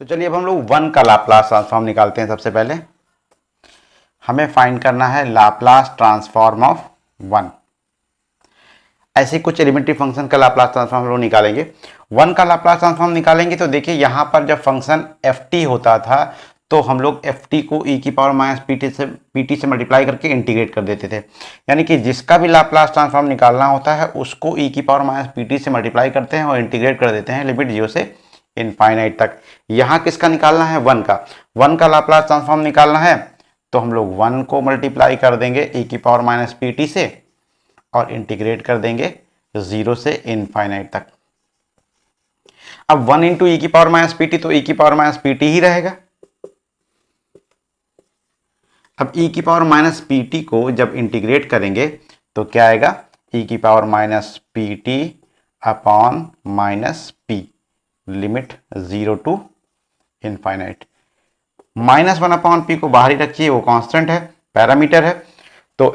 तो चलिए अब हम लोग वन का लाप्लास ट्रांसफॉर्म निकालते हैं। सबसे पहले हमें फाइंड करना है लाप्लास ट्रांसफॉर्म ऑफ वन। ऐसे कुछ एलिमेंट्री फंक्शन का लाप्लास ट्रांसफॉर्म हम लोग निकालेंगे। वन का लाप्लास ट्रांसफॉर्म निकालेंगे तो देखिए यहाँ पर जब फंक्शन एफ टी होता था तो हम लोग एफ टी को ई की पावर माइनस पी टी से मल्टीप्लाई करके इंटीग्रेट कर देते थे। यानी कि जिसका भी लाप्लास ट्रांसफॉर्म निकालना होता है उसको ई की पावर माइनस पी टी से मल्टीप्लाई करते हैं और इंटीग्रेट कर देते हैं लिमिट 0 से इनफाइनाइट तक। यहाँ किसका निकालना है? वन का लाप्लास ट्रांसफॉर्म निकालना है तो हम लोग वन को मल्टीप्लाई कर देंगे ई की पावर माइनस पी टी से और इंटीग्रेट कर देंगे 0 से इनफाइनाइट तक। अब 1 इंटू ई की पावर माइनस पी टी तो ई की पावर माइनस पी टी ही रहेगा। अब ई की पावर माइनस पी टी को जब इंटीग्रेट करेंगे तो क्या आएगा? ई की power minus p t upon minus p limit 0 to infinite. -1 upon p को बाहर ही रखिए, वो कांस्टेंट है, पैरामीटर है। तो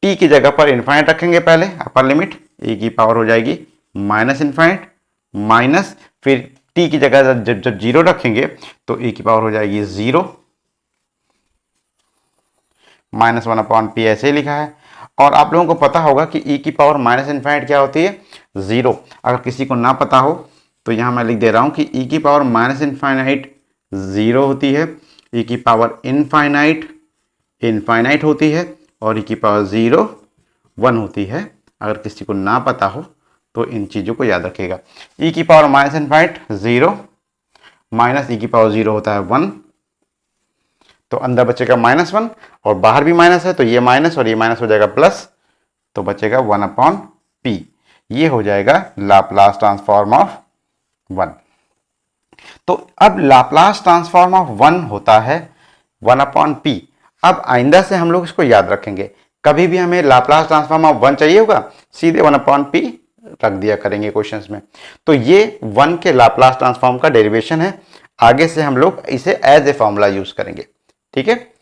टी की जगह पर इनफाइनाइट रखेंगे पहले, अपर लिमिट ई की पावर हो जाएगी माइनस इनफाइनाइट माइनस, फिर टी की जगह जब 0 रखेंगे तो ई की पावर हो जाएगी 0 -1 अपॉन पी ऐसे ही लिखा है। और आप लोगों को पता होगा कि ई की पावर माइनस इनफाइनाइट क्या होती है? 0। अगर किसी को ना पता हो तो यहाँ मैं लिख दे रहा हूँ कि ई की पावर माइनस इनफाइनाइट 0 होती है, ई की पावर इनफाइनाइट होती है और ई की पावर 0 1 होती है। अगर किसी को ना पता हो तो इन चीज़ों को याद रखिएगा। ई की पावर माइनस इनफाइनाइट 0 माइनस ई की पावर 0 होता है 1, तो अंदर बचेगा -1 और बाहर भी माइनस है तो ये माइनस और ये माइनस हो जाएगा प्लस, तो बचेगा 1 अपॉन पी। ये हो जाएगा लाप्लास ट्रांसफॉर्म ऑफ 1। तो अब लाप्लास ट्रांसफॉर्म ऑफ 1 होता है 1 अपॉन पी। अब आइंदा से हम लोग इसको याद रखेंगे, कभी भी हमें लाप्लास ट्रांसफॉर्म ऑफ 1 चाहिए होगा सीधे 1 अपॉन पी रख दिया करेंगे क्वेश्चंस में। तो ये 1 के लाप्लास ट्रांसफॉर्म का डेरिवेशन है, आगे से हम लोग इसे एज ए फॉर्मूला यूज करेंगे। ठीक है,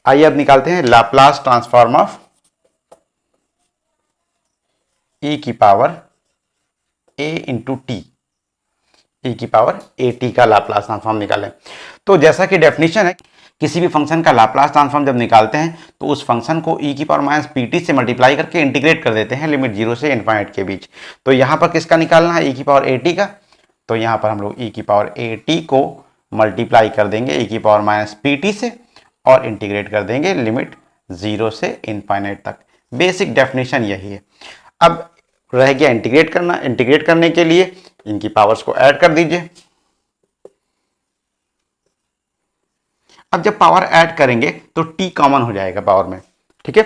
आइए अब निकालते हैं लाप्लास ट्रांसफॉर्म ऑफ ई की पावर ए इंटू टी, ई की पावर ए टी का लाप्लास ट्रांसफॉर्म निकालें। तो जैसा कि डेफिनेशन है, किसी भी फंक्शन का लाप्लास ट्रांसफॉर्म जब निकालते हैं तो उस फंक्शन को ई की पावर माइनस पी टी से मल्टीप्लाई करके इंटीग्रेट कर देते हैं लिमिट 0 से इनफाइनाइट के बीच। तो यहाँ पर किसका निकालना है? ई की पावर ए टी का। तो यहाँ पर हम लोग ई की पावर ए टी को मल्टीप्लाई कर देंगे ई की पावर माइनस पी टी से और इंटीग्रेट कर देंगे लिमिट 0 से इनफाइनाइट तक। बेसिक डेफिनेशन यही है। अब रह गया इंटीग्रेट करना। इंटीग्रेट करने के लिए इनकी पावर्स को ऐड कर दीजिए। अब जब पावर ऐड करेंगे तो t कॉमन हो जाएगा पावर में। ठीक है,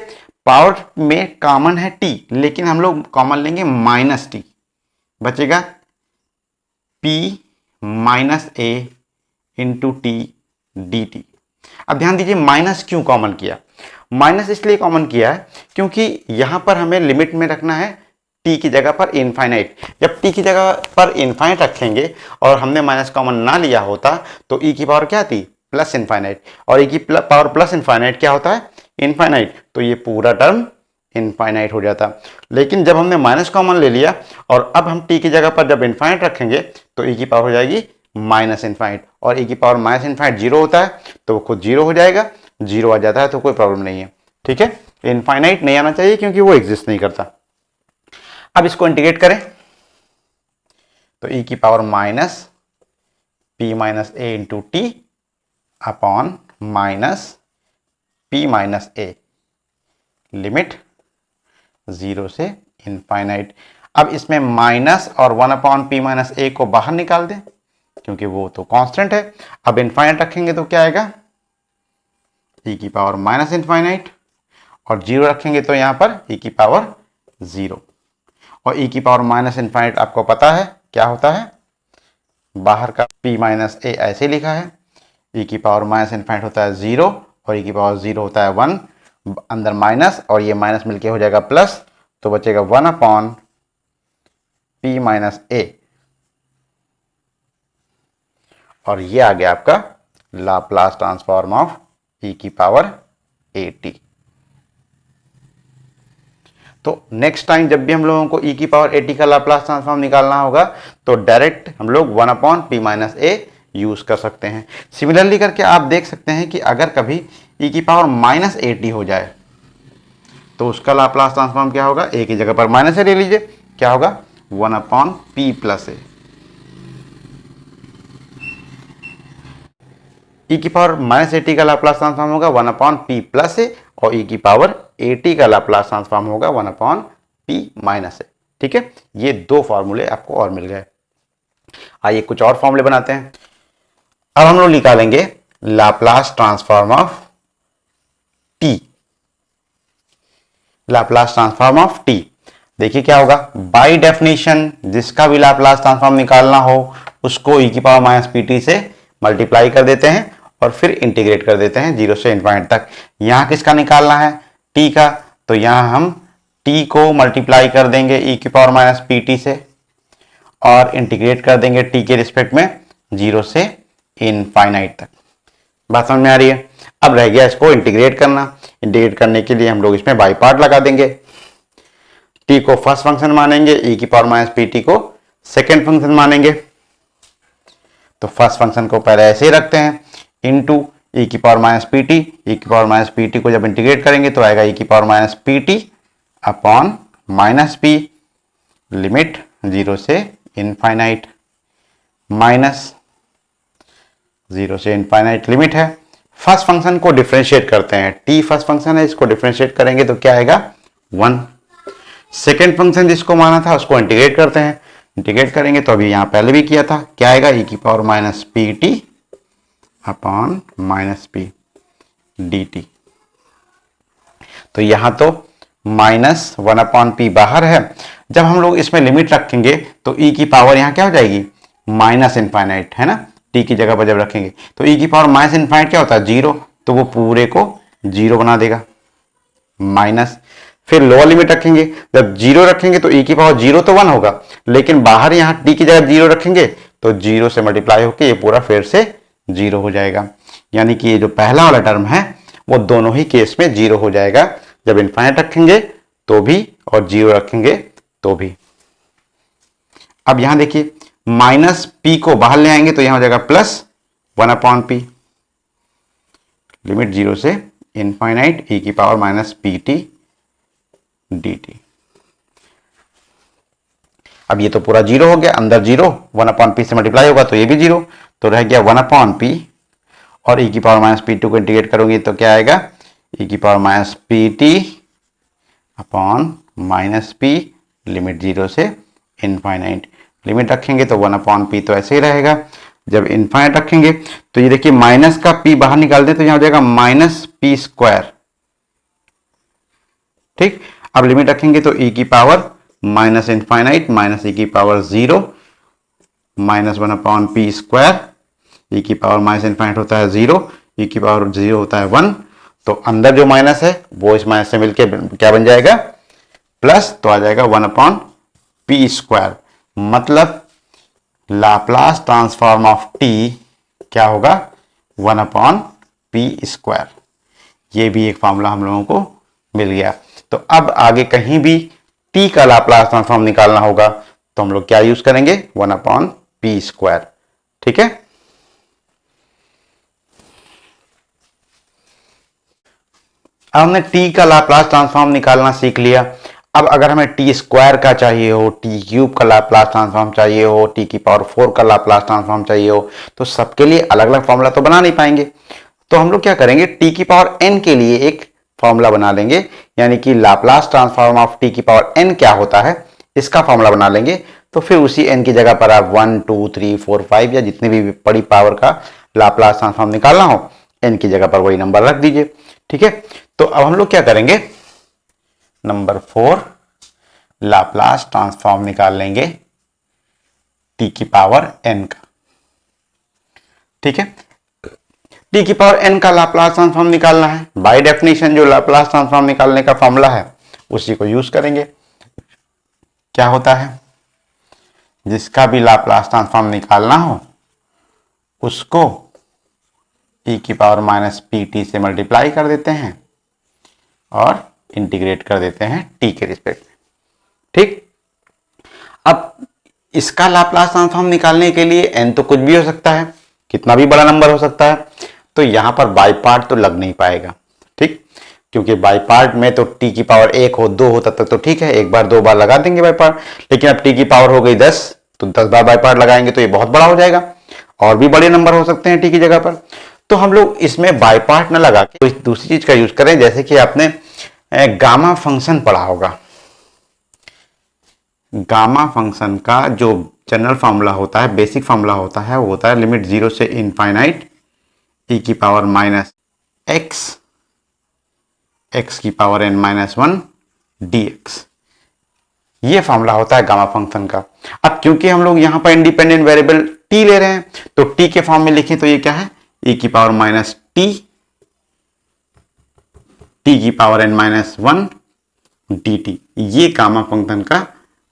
पावर में कॉमन है t, लेकिन हम लोग कॉमन लेंगे माइनस टी, बचेगा p माइनस ए इंटू टी डी टी। अब ध्यान दीजिए माइनस क्यों कॉमन किया? माइनस इसलिए कॉमन किया है क्योंकि यहां पर हमें लिमिट में रखना है t की जगह पर इनफाइनाइट। जब t की जगह पर इनफाइनाइट रखेंगे और हमने माइनस कॉमन ना लिया होता तो e की पावर क्या थी? प्लस इनफाइनाइट, और e की पावर प्लस इनफाइनाइट क्या होता है? इनफाइनाइट। तो ये पूरा टर्म इनफाइनाइट हो जाता। लेकिन जब हमने माइनस कॉमन ले लिया और अब हम t की जगह पर जब इनफाइनाइट रखेंगे तो e की पावर हो जाएगी माइनस इनफाइनाइट, और e की पावर माइनस इनफाइनाइट 0 होता है तो वो खुद 0 हो जाएगा। 0 आ जाता है तो कोई प्रॉब्लम नहीं है। ठीक है, इनफाइनाइट नहीं आना चाहिए क्योंकि वो एग्जिस्ट नहीं करता। अब इसको इंटीग्रेट करें तो e की power minus P minus A into T upon minus P minus a limit 0 से इनफाइनाइट। अब इसमें माइनस और 1 अपॉन पी माइनस ए को बाहर निकाल दें क्योंकि वो तो कांस्टेंट है। अब इनफाइनाइट रखेंगे तो क्या आएगा? e की पावर माइनस इनफाइनाइट, और 0 रखेंगे तो यहां पर e की पावर 0, और e की पावर माइनस इनफाइनाइट आपको पता है क्या होता है? बाहर का p माइनस ए ऐसे लिखा है, e की पावर माइनस इनफाइनाइट होता है 0 और e की पावर 0 होता है 1, अंदर माइनस और ये माइनस मिलके हो जाएगा प्लस, तो बचेगा 1 अपॉन p माइनस ए, और ये आ गया आपका लाप्लास ट्रांसफॉर्म ऑफ e की पावर at। तो नेक्स्ट टाइम जब भी हम लोगों को e की पावर at का लाप्लास ट्रांसफॉर्म निकालना होगा तो डायरेक्ट हम लोग 1/p-a यूज कर सकते हैं। सिमिलरली करके आप देख सकते हैं कि अगर कभी e की पावर -at हो जाए तो उसका लाप्लास ट्रांसफॉर्म क्या होगा, a की जगह पर -a ले लीजिए, क्या होगा 1/p+a। e की पावर -at का लाप्लास ट्रांसफॉर्म होगा 1/p+a और e की पावर at का लाप्लास ट्रांसफॉर्म होगा 1/p-a। ठीक है, ये दो फॉर्मूले आपको और मिल गए। आइए कुछ और फॉर्मूले बनाते हैं। अब हम लोग निकालेंगे Laplace transform of t। Laplace transform of t देखिए क्या होगा, बाय डेफिनेशन जिसका भी लाप्लास ट्रांसफॉर्म निकालना हो उसको e की पावर -pt से मल्टीप्लाई कर देते हैं और फिर इंटीग्रेट कर देते हैं 0 से इनफाइनाइट तक। यहां किसका निकालना है, t का, तो यहां हम t को मल्टीप्लाई कर देंगे e की पावर -pt से और इंटीग्रेट कर देंगे t के रिस्पेक्ट में 0 से इनफाइनाइट तक। बात समझ में आ रही है। अब रह गया इसको इंटीग्रेट करना। इंटीग्रेट करने के लिए हम लोग इसमें बाई पार्ट लगा देंगे। t को फर्स्ट फंक्शन मानेंगे, e की पावर -pt को सेकेंड फंक्शन मानेंगे। तो फर्स्ट फंक्शन को पहले ऐसे ही रखते हैं, इनटू e की पावर -pt। e की पावर -pt को जब इंटीग्रेट करेंगे तो आएगा e की power -pt upon -p, limit 0 से इनफाइनाइट, माइनस 0 से इनफाइनाइट लिमिट है। फर्स्ट फंक्शन को डिफरेंशिएट करते हैं, t फर्स्ट फंक्शन है, इसको डिफरेंशिएट करेंगे तो क्या आएगा 1। सेकेंड फंक्शन जिसको माना था उसको इंटीग्रेट करते हैं, इंटीग्रेट करेंगे तो अभी यहां पहले भी किया था, क्या आएगा e की power -pt upon -p dt। तो यहां तो -1/p बाहर है, जब हम लोग इसमें लिमिट रखेंगे तो e की पावर यहां क्या हो जाएगी -इनफाइनाइट, है ना, t की जगह पर जब रखेंगे तो e की पावर -इनफाइनाइट क्या होता है 0, तो वो पूरे को 0 बना देगा, माइनस। फिर लोअर लिमिट रखेंगे, जब 0 रखेंगे तो e की पावर 0 तो 1 होगा, लेकिन बाहर यहां t की जगह 0 रखेंगे तो 0 से मल्टीप्लाई होकर ये पूरा फिर से 0 हो जाएगा। यानी कि ये जो पहला वाला टर्म है वो दोनों ही केस में 0 हो जाएगा, जब इनफाइनाइट रखेंगे तो भी और 0 रखेंगे तो भी। अब यहां देखिए -p को बाहर ले आएंगे तो यहां हो जाएगा +1/p, लिमिट 0 से इनफाइनाइट e की पावर -pt dt। अब ये तो पूरा 0 हो गया, अंदर 0 1/p से मल्टीप्लाई होगा तो ये भी 0, तो रह गया 1/p और e की पावर -p2 को इंटीग्रेट करोगे तो क्या आएगा e की power -pt upon -p, limit 0 से इनफाइनाइट। लिमिट रखेंगे तो 1/p तो ऐसे ही रहेगा, जब इनफाइनाइट रखेंगे तो ये देखिए माइनस का p बाहर निकाल दे तो यहां हो जाएगा -p²। ठीक, अब लिमिट रखेंगे तो e की पावर -इनफाइनाइट e की पावर 0 -1/p², e की पावर -इनफाइनाइट होता है 0, e की पावर 0 होता है 1, तो अंदर जो माइनस है वो इस माइनस से मिलके क्या बन जाएगा प्लस, तो आ जाएगा 1/p²। मतलब लाप्लास ट्रांसफॉर्म ऑफ t क्या होगा 1/p²। ये भी एक फॉर्मूला हम लोगों को मिल गया। तो अब आगे कहीं भी t का लाप्लास ट्रांसफॉर्म निकालना होगा तो हम लोग क्या यूज करेंगे 1/p²। ठीक है, अब हमने t का लाप्लास ट्रांसफॉर्म निकालना सीख लिया। अब अगर हमें t² का चाहिए हो, t³ का लाप्लास ट्रांसफॉर्म चाहिए हो, t की पावर 4 का लाप्लास ट्रांसफॉर्म चाहिए हो, तो सबके लिए अलग अलग फॉर्मूला तो बना नहीं पाएंगे। तो हम लोग क्या करेंगे, t की पावर n के लिए एक फॉर्मूला बना लेंगे, यानी कि लाप्लास ट्रांसफॉर्म ऑफ t की पावर n क्या होता है इसका फॉर्मूला बना लेंगे। तो फिर उसी n की जगह पर आप 1 2 3 4 5 या जितनी भी बड़ी पावर का लाप्लास ट्रांसफॉर्म निकालना हो n की जगह पर वही नंबर रख दीजिए। ठीक है, तो अब हम लोग क्या करेंगे, नंबर 4 लाप्लास ट्रांसफॉर्म निकाल लेंगे t की पावर n का। ठीक है, t की पावर n का लाप्लास ट्रांसफॉर्म निकालना है, बाय डेफिनेशन जो लाप्लास ट्रांसफॉर्म निकालने का फॉर्मूला है उसी को यूज करेंगे। क्या होता है, जिसका भी लाप्लास ट्रांसफॉर्म निकालना हो उसको e की पावर माइनस पी टी से मल्टीप्लाई कर देते हैं और इंटीग्रेट कर देते हैं t के रिस्पेक्ट में। ठीक, अब इसका लाप्लास ट्रांसफॉर्म निकालने के लिए n तो कुछ भी हो सकता है, कितना भी बड़ा नंबर हो सकता है, तो यहां पर बाई पार्ट तो लग नहीं पाएगा। ठीक, क्योंकि बाई पार्ट में तो t की पावर 1 हो 2 हो तब तक तो ठीक है, एक बार 2 बार लगा देंगे बाई पार्ट, लेकिन अब t की पावर हो गई 10 तो 10 बार बाई पार्ट लगाएंगे तो ये बहुत बड़ा हो जाएगा, और भी बड़े नंबर हो सकते हैं t की जगह पर। तो हम लोग इसमें बाई पार्ट न लगा के तो दूसरी चीज का यूज करें, जैसे कि आपने गामा फंक्शन पढ़ा होगा। गामा फंक्शन का जो जनरल फॉर्मूला होता है, बेसिक फॉर्मूला होता है, वो होता है लिमिट 0 से इनफाइनाइट e की पावर माइनस x की पावर n माइनस 1 dx। ये फॉर्मूला होता है गामा फंक्शन का। अब क्योंकि हम लोग यहां पर इंडिपेंडेंट वेरिएबल t ले रहे हैं, तो t के फॉर्म में लिखें तो ये क्या है, e की पावर माइनस t की पावर n माइनस 1 dt। ये गामा फंक्शन का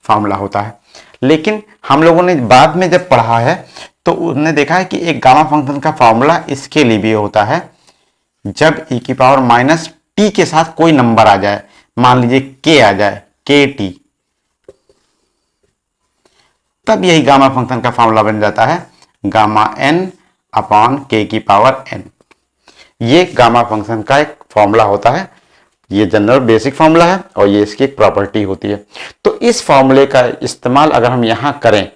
फॉर्मूला होता है। लेकिन हम लोगों ने बाद में जब पढ़ा है तो उन्होंने देखा है कि एक गामा फंक्शन का फॉर्मूला इसके लिए भी होता है, जब e की पावर माइनस t के साथ कोई नंबर आ जाए, मान लीजिए k आ जाए, kt, तब यही गामा फंक्शन का फॉर्मूला बन जाता है गामा n अपॉन k की पावर n। ये गामा फंक्शन का एक फॉर्मूला होता है, ये जनरल बेसिक फॉर्मूला है और ये इसकी एक प्रॉपर्टी होती है। तो इस फॉर्मूले का इस्तेमाल अगर हम यहां करें,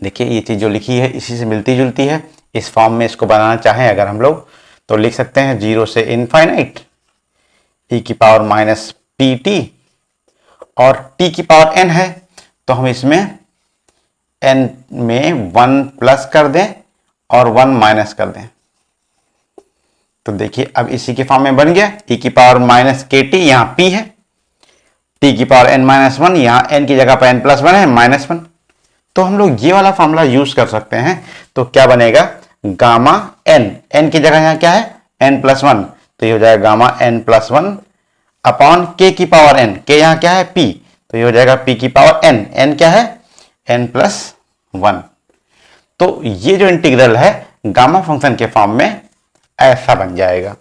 देखिए ये चीज जो लिखी है इसी से मिलती जुलती है। इस फॉर्म में इसको बनाना चाहें अगर हम लोग तो लिख सकते हैं 0 से इनफाइनाइट e की पावर माइनस पी टी, और t की पावर n है तो हम इसमें n में 1 प्लस कर दें और 1 माइनस कर दें। तो देखिए अब इसी के फॉर्म में बन गया, e की पावर माइनस के टी, यहाँ p है, t की पावर n माइनस 1, यहाँ n की जगह पर n प्लस 1 है, माइनस 1। तो हम लोग ये वाला फॉर्मूला यूज कर सकते हैं। तो क्या बनेगा, गामा n की जगह यहाँ क्या है, n प्लस 1, तो ये हो जाएगा gamma n plus 1 upon k की पावर n, k यहाँ क्या है p, तो ये हो जाएगा p की पावर n क्या है n प्लस 1। तो ये जो इंटीग्रल है गामा फंक्शन के फॉर्म में ऐसा बन जाएगा,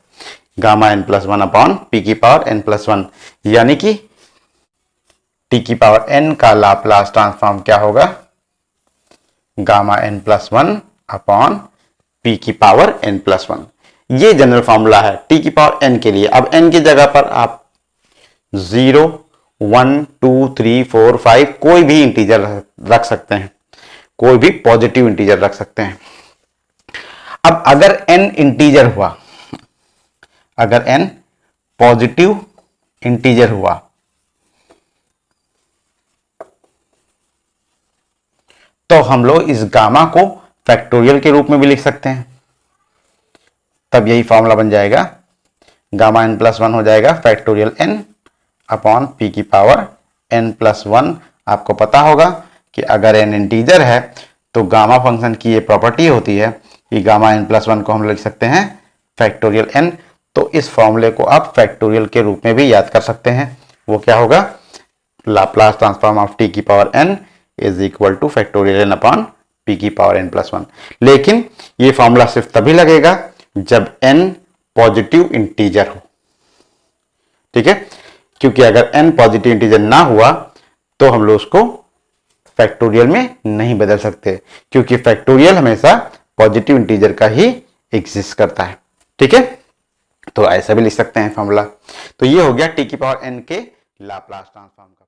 gamma n plus 1 upon p की पावर n प्लस 1, यानी कि t की पावर n का लाप्लास ट्रांसफॉर्म क्या होगा, gamma n plus 1 upon p की पावर n प्लस 1। ये जनरल फॉर्मूला है t की पावर n के लिए। अब n की जगह पर आप 0, 1, 2, 3, 4, 5 कोई भी इंटीजर रख सकते हैं, कोई भी पॉजिटिव इंटीजर रख सकते हैं। अब अगर n इंटीजर हुआ, अगर n पॉजिटिव इंटीजर हुआ, तो हम लोग इस गामा को फैक्टोरियल के रूप में भी लिख सकते हैं। तब यही फॉर्मूला बन जाएगा, गामा n प्लस 1 हो जाएगा फैक्टोरियल n अपॉन p की पावर n प्लस 1। आपको पता होगा कि अगर n इंटीजर है तो गामा फंक्शन की ये प्रॉपर्टी होती है कि गामा n प्लस 1 को हम लिख सकते हैं फैक्टोरियल n। तो इस फॉर्मूले को आप फैक्टोरियल के रूप में भी याद कर सकते हैं। वो क्या होगा, लाप्लास ट्रांसफॉर्म ऑफ t की power n is equal two factorial n upon p की पावर n प्लस 1। लेकिन ये फॉर्मूला सिर्फ तभी लगेगा जब n पॉजिटिव इंटीजर हो, ठीक है, क्योंकि अगर n पॉजिटिव इंटीजर ना हुआ तो हम लोग उसको फैक्टोरियल में नहीं बदल सकते, क्योंकि फैक्टोरियल हमेशा पॉजिटिव इंटीजर का ही एग्जिस्ट करता है। ठीक है, तो ऐसा भी लिख सकते हैं फॉर्मूला। तो ये हो गया t की पावर n के लाप्लास ट्रांसफॉर्म का।